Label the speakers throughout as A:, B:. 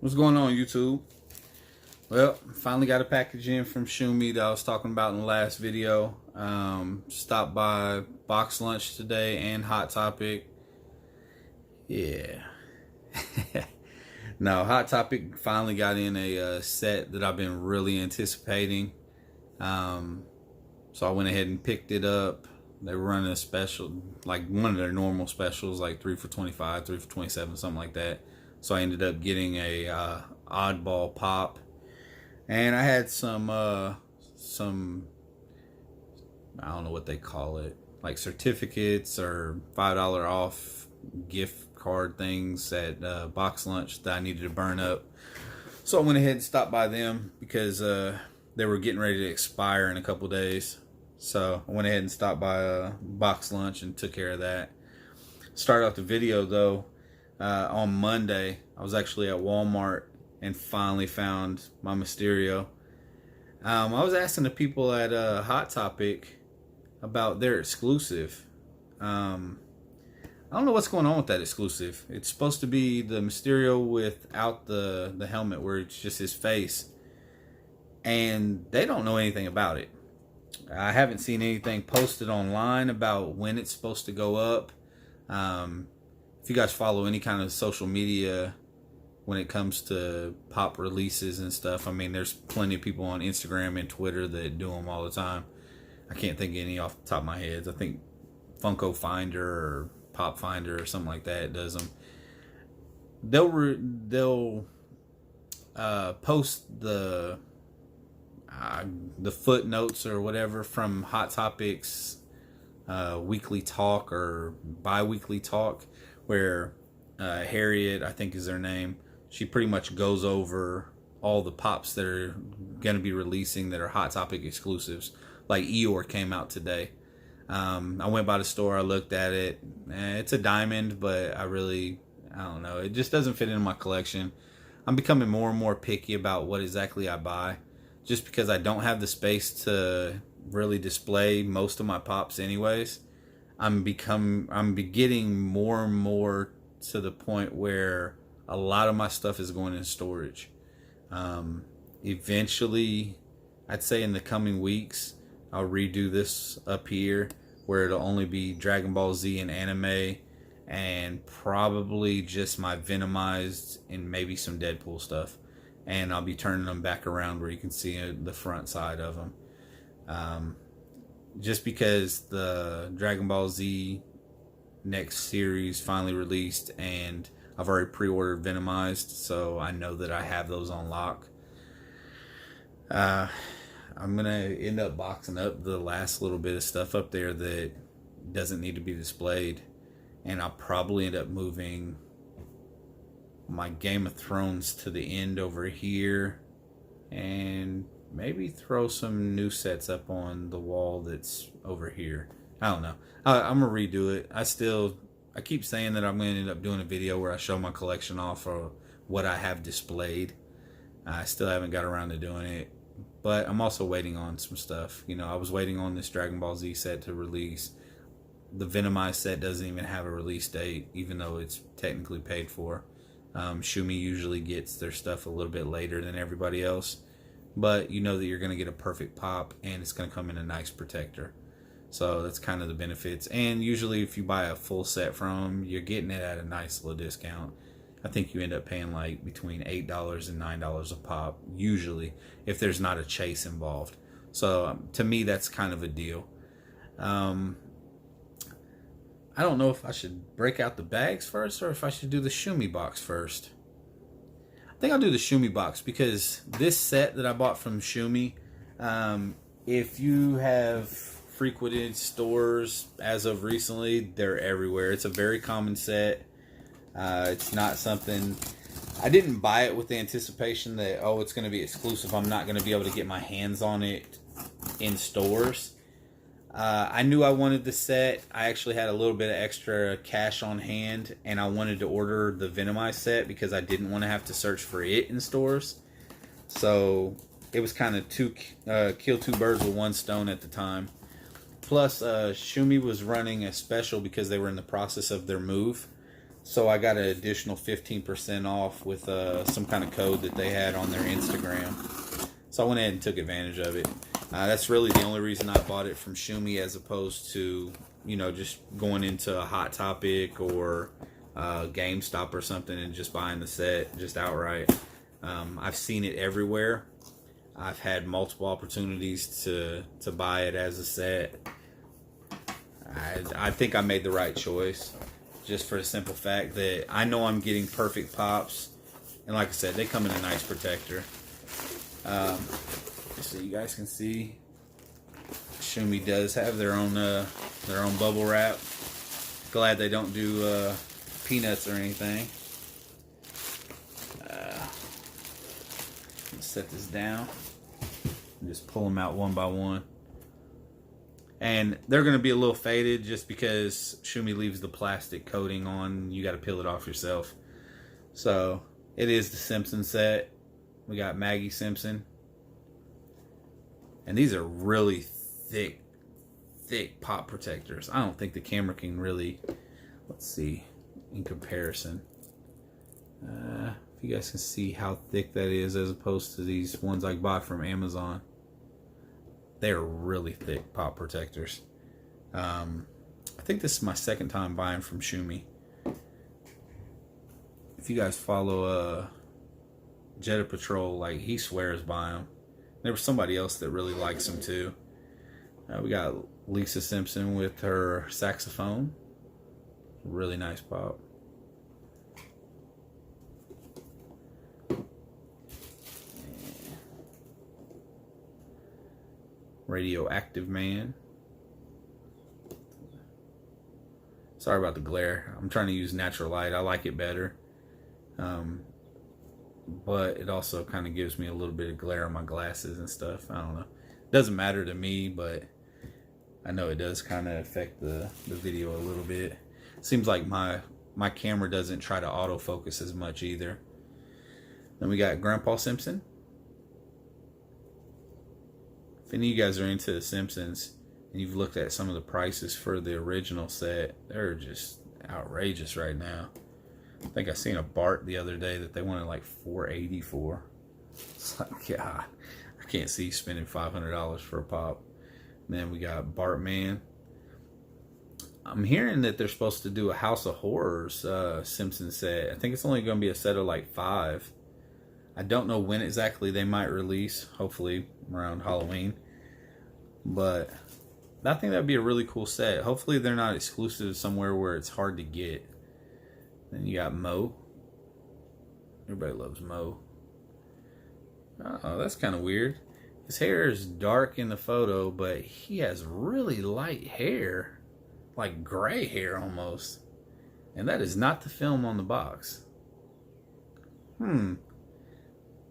A: What's going on, YouTube? Well, finally got a package in from Shumi that I was talking about in the last video. Stopped by Box Lunch today and Hot Topic. Yeah. No, Hot Topic finally got in a set that I've been really anticipating. So I went ahead and picked it up. They were running a special, like one of their normal specials, like 3 for $25, 3 for $27, something like that. So I ended up getting a oddball pop, and I had some I don't know what they call it, like certificates or $5 off gift card things at Box Lunch that I needed to burn up. So I went ahead and stopped by them because they were getting ready to expire in a couple days. So I went ahead and stopped by Box Lunch and took care of that. Started off the video though on Monday. I was actually at Walmart and finally found my Mysterio. I was asking the people at Hot Topic about their exclusive. I don't know what's going on with that exclusive. It's supposed to be the Mysterio without the helmet, where it's just his face, and they don't know anything about it. I haven't seen anything posted online about when it's supposed to go up. If you guys follow any kind of social media when it comes to pop releases and stuff, I mean, there's plenty of people on Instagram and Twitter that do them all the time. I can't think of any off the top of my head. I think Funko Finder or Pop Finder or something like that does them. They'll post the footnotes or whatever from Hot Topics weekly talk or bi-weekly talk, where Harriet, I think is their name, she pretty much goes over all the pops that are going to be releasing that are Hot Topic exclusives. Like Eeyore came out today. I went by the store, I looked at it. It's a diamond, but I don't know. It just doesn't fit into my collection. I'm becoming more and more picky about what exactly I buy, just because I don't have the space to really display most of my pops anyways. I'm getting more and more to the point where a lot of my stuff is going in storage. Eventually, I'd say in the coming weeks, I'll redo this up here where it'll only be Dragon Ball Z and anime, and probably just my Venomized and maybe some Deadpool stuff. And I'll be turning them back around where you can see the front side of them. Just because the Dragon Ball Z next series finally released, and I've already pre-ordered Venomized, so I know that I have those on lock. I'm going to end up boxing up the last little bit of stuff up there that doesn't need to be displayed, and I'll probably end up moving my Game of Thrones to the end over here, and maybe throw some new sets up on the wall that's over here. I don't know. I'm gonna redo it. I keep saying that I'm gonna end up doing a video where I show my collection off or what I have displayed. I still haven't got around to doing it, but I'm also waiting on some stuff. You know, I was waiting on this Dragon Ball Z set to release. The Venomized set doesn't even have a release date, even though it's technically paid for. Shumi usually gets their stuff a little bit later than everybody else, but you know that you're going to get a perfect pop, and it's going to come in a nice protector. So that's kind of the benefits. And usually if you buy a full set from them, you're getting it at a nice little discount. I think you end up paying like between $8 and $9 a pop, usually, if there's not a chase involved. So to me, that's kind of a deal. I don't know if I should break out the bags first or if I should do the Shumi box first. I think I'll do the Shumi box, because this set that I bought from Shumi, if you have frequented stores as of recently, they're everywhere. It's a very common set. It's not something... I didn't buy it with the anticipation that, oh, it's going to be exclusive. I'm not going to be able to get my hands on it in stores. I knew I wanted the set. I actually had a little bit of extra cash on hand, and I wanted to order the Venomized set because I didn't want to have to search for it in stores. So it was kind of kill two birds with one stone at the time. Plus, Shumi was running a special because they were in the process of their move. So I got an additional 15% off with some kind of code that they had on their Instagram. So I went ahead and took advantage of it. That's really the only reason I bought it from Shumi, as opposed to, you know, just going into a Hot Topic or GameStop or something and just buying the set just outright. I've seen it everywhere. I've had multiple opportunities to buy it as a set. I think I made the right choice, just for the simple fact that I know I'm getting perfect pops, and like I said, they come in a nice protector. So you guys can see, Shumi does have their own bubble wrap. Glad they don't do peanuts or anything. Let's set this down and just pull them out one by one. And they're going to be a little faded just because Shumi leaves the plastic coating on. You got to peel it off yourself. So it is the Simpson set. We got Maggie Simpson. And these are really thick pop protectors. I don't think the camera can really, let's see, in comparison. If you guys can see how thick that is as opposed to these ones I bought from Amazon. They're really thick pop protectors. I think this is my second time buying from Shumi. If you guys follow Jetta Patrol, like, he swears by them. There was somebody else that really likes them too. We got Lisa Simpson with her saxophone. Really nice pop. Radioactive Man. Sorry about the glare. I'm trying to use natural light. I like it better. But it also kind of gives me a little bit of glare on my glasses and stuff. I don't know. It doesn't matter to me, but I know it does kind of affect the video a little bit. Seems like my camera doesn't try to autofocus as much either. Then we got Grandpa Simpson. If any of you guys are into The Simpsons and you've looked at some of the prices for the original set, they're just outrageous right now. I think I seen a Bart the other day that they wanted like $480 for. It's like, God, I can't see spending $500 for a pop. And then we got Bartman. I'm hearing that they're supposed to do a House of Horrors Simpsons set. I think it's only going to be a set of like 5. I don't know when exactly they might release. Hopefully around Halloween. But I think that'd be a really cool set. Hopefully they're not exclusive somewhere where it's hard to get. Then you got Mo. Everybody loves Mo. Oh, that's kind of weird. His hair is dark in the photo, but he has really light hair. Like gray hair almost. And that is not the film on the box.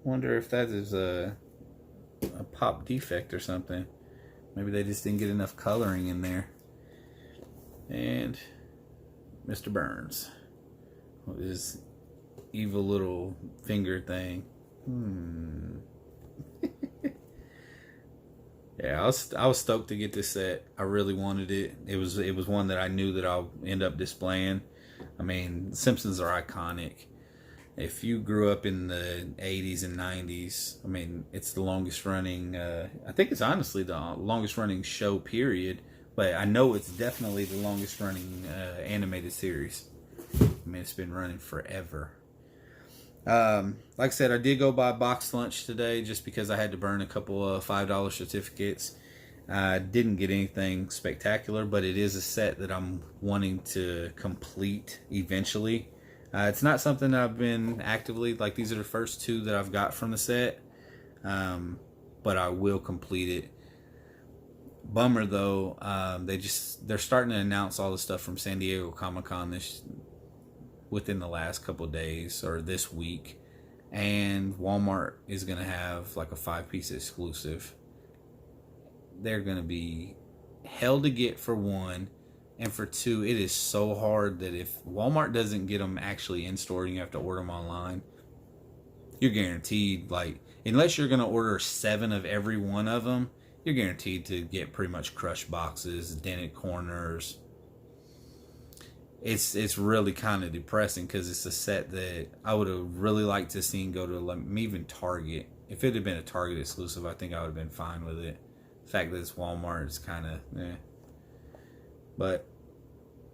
A: Wonder if that is a pop defect or something. Maybe they just didn't get enough coloring in there. And Mr. Burns. With his evil little finger thing. Yeah, I was stoked to get this set. I really wanted it. It was one that I knew that I'll end up displaying. I mean, Simpsons are iconic. If you grew up in the 80s and 90s, I mean, it's the longest running, I think it's honestly the longest running show, period. But I know it's definitely the longest running animated series. I mean, it's been running forever. Like I said, I did go buy box lunch today just because I had to burn a couple of $5 certificates. I didn't get anything spectacular, but it is a set that I'm wanting to complete eventually. It's not something I've been actively, like, these are the first 2 that I've got from the set, but I will complete it. Bummer though, they're starting to announce all the stuff from San Diego Comic-Con within the last couple of days or this week, and Walmart is going to have like a 5-piece exclusive. They're going to be hell to get for 1. And for 2, it is so hard that if Walmart doesn't get them actually in store and you have to order them online, you're guaranteed, like, unless you're going to order 7 of every one of them, you're guaranteed to get pretty much crushed boxes, dented corners. it's really kind of depressing because it's a set that I would have really liked to seen go to like even Target. If it had been a Target exclusive, I think I would have been fine with it. The fact that it's Walmart is kind of But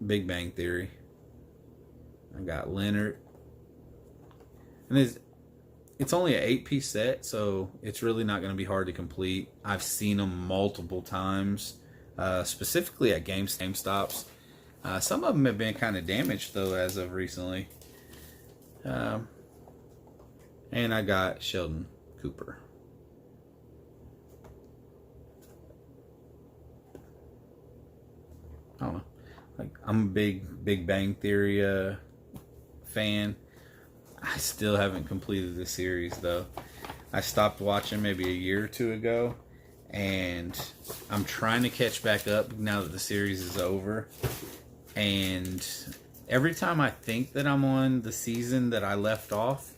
A: Big Bang Theory, I got Leonard, and it's only an 8-piece set, so it's really not going to be hard to complete. I've seen them multiple times, specifically at GameStops. Some of them have been kind of damaged though as of recently. And I got Sheldon Cooper. I don't know. Like, I'm a Big Bang Theory fan. I still haven't completed the series though. I stopped watching maybe a year or two ago, and I'm trying to catch back up now that the series is over. And every time I think that I'm on the season that I left off,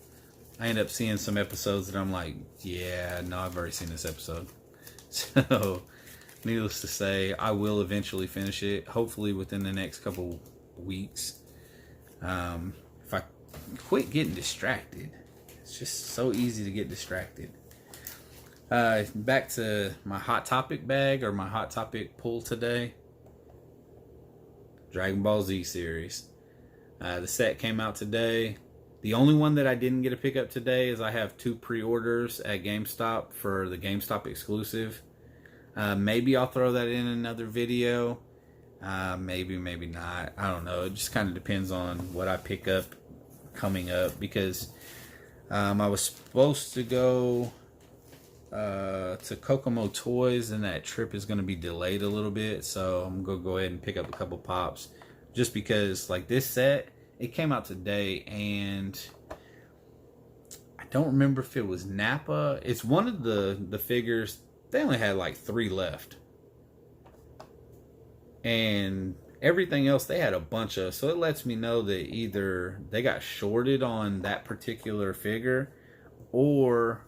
A: I end up seeing some episodes that I'm like, yeah, no, I've already seen this episode. So, needless to say, I will eventually finish it, hopefully within the next couple weeks. If I quit getting distracted. It's just so easy to get distracted. Back to my Hot Topic bag, or my Hot Topic pull today. Dragon Ball Z series. The set came out today. The only one that I didn't get to pick up today is I have 2 pre-orders at GameStop for the GameStop exclusive. Maybe I'll throw that in another video. Maybe not. I don't know. It just kind of depends on what I pick up coming up, because I was supposed to go to Kokomo Toys, and that trip is going to be delayed a little bit, so I'm going to go ahead and pick up a couple pops, just because like this set, it came out today, and I don't remember if it was Nappa. It's one of the figures. They only had like 3 left, and everything else they had a bunch of. So it lets me know that either they got shorted on that particular figure, or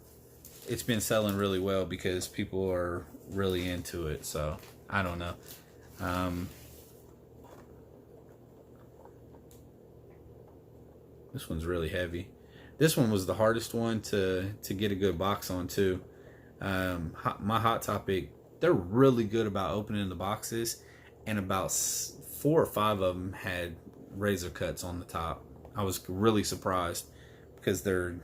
A: it's been selling really well because people are really into it. So I don't know. This one's really heavy. This one was the hardest one to get a good box on too. My Hot Topic, they're really good about opening the boxes, and about 4 or 5 of them had razor cuts on the top. I was really surprised, because they're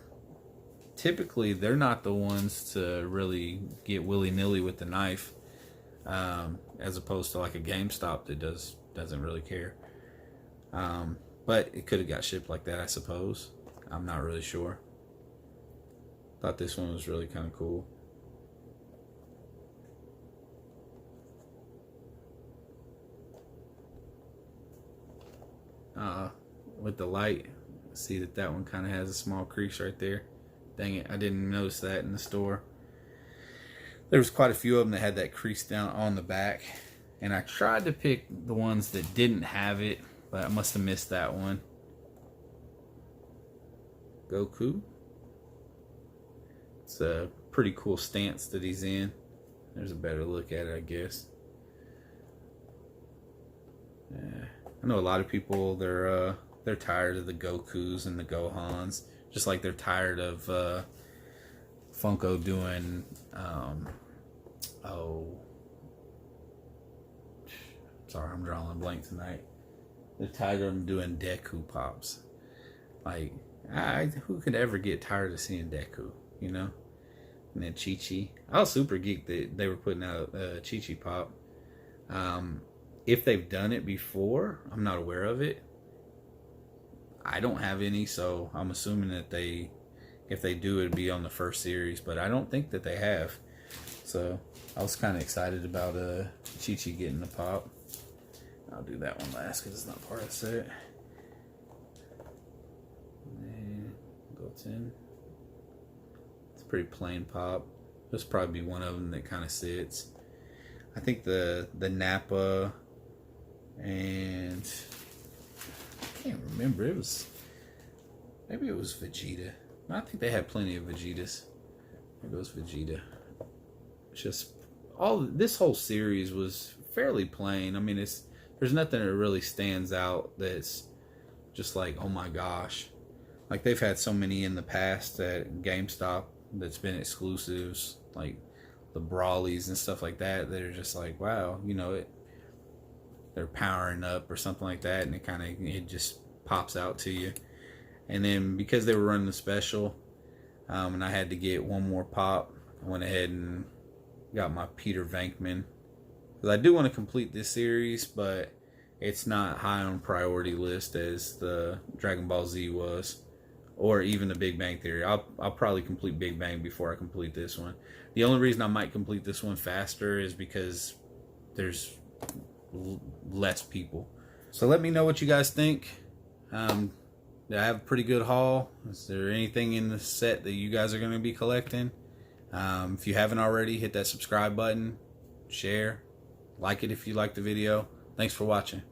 A: not the ones to really get willy-nilly with the knife, as opposed to like a GameStop that doesn't really care. But it could have got shipped like that, I suppose. I'm not really sure. Thought this one was really kind of cool. With the light, see that one kind of has a small crease right there. Dang it, I didn't notice that in the store. There was quite a few of them that had that crease down on the back, and I tried to pick the ones that didn't have it, but I must have missed that one. Goku. It's a pretty cool stance that he's in. There's a better look at it, I guess. I know a lot of people, they're tired of the Gokus and the Gohans, just like they're tired of Funko doing sorry, I'm drawing a blank tonight. They're tired of them doing Deku pops. Like, who could ever get tired of seeing Deku, you know? And then Chi-Chi. I was super geeked that they were putting out a Chi-Chi pop. If they've done it before, I'm not aware of it. I don't have any, so I'm assuming that if they do, it'd be on the first series, but I don't think that they have. So I was kind of excited about Chi-Chi getting the pop. I'll do that one last because it's not part of the set. And Goten. It's a pretty plain pop. This will probably be one of them that kind of sits. I think the Nappa, and I can't remember. Maybe it was Vegeta. I think they had plenty of Vegetas. Maybe it was Vegeta. Just this whole series was fairly plain. I mean, it's there's nothing that really stands out that's just like, oh my gosh. Like, they've had so many in the past at GameStop that's been exclusives, like the Brawlies and stuff like that. They're just like, wow, you know, they're powering up or something like that, and it just pops out to you. And then because they were running the special, and I had to get one more pop, I went ahead and got my Peter Venkman, because I do want to complete this series, but it's not high on priority list as the Dragon Ball Z was, or even the Big Bang Theory. I'll probably complete Big Bang before I complete this one. The only reason I might complete this one faster is because there's less people. So let me know what you guys think. I have a pretty good haul. Is there anything in the set that you guys are going to be collecting? If you haven't already, hit that subscribe button, share, like it if you like the video. Thanks for watching.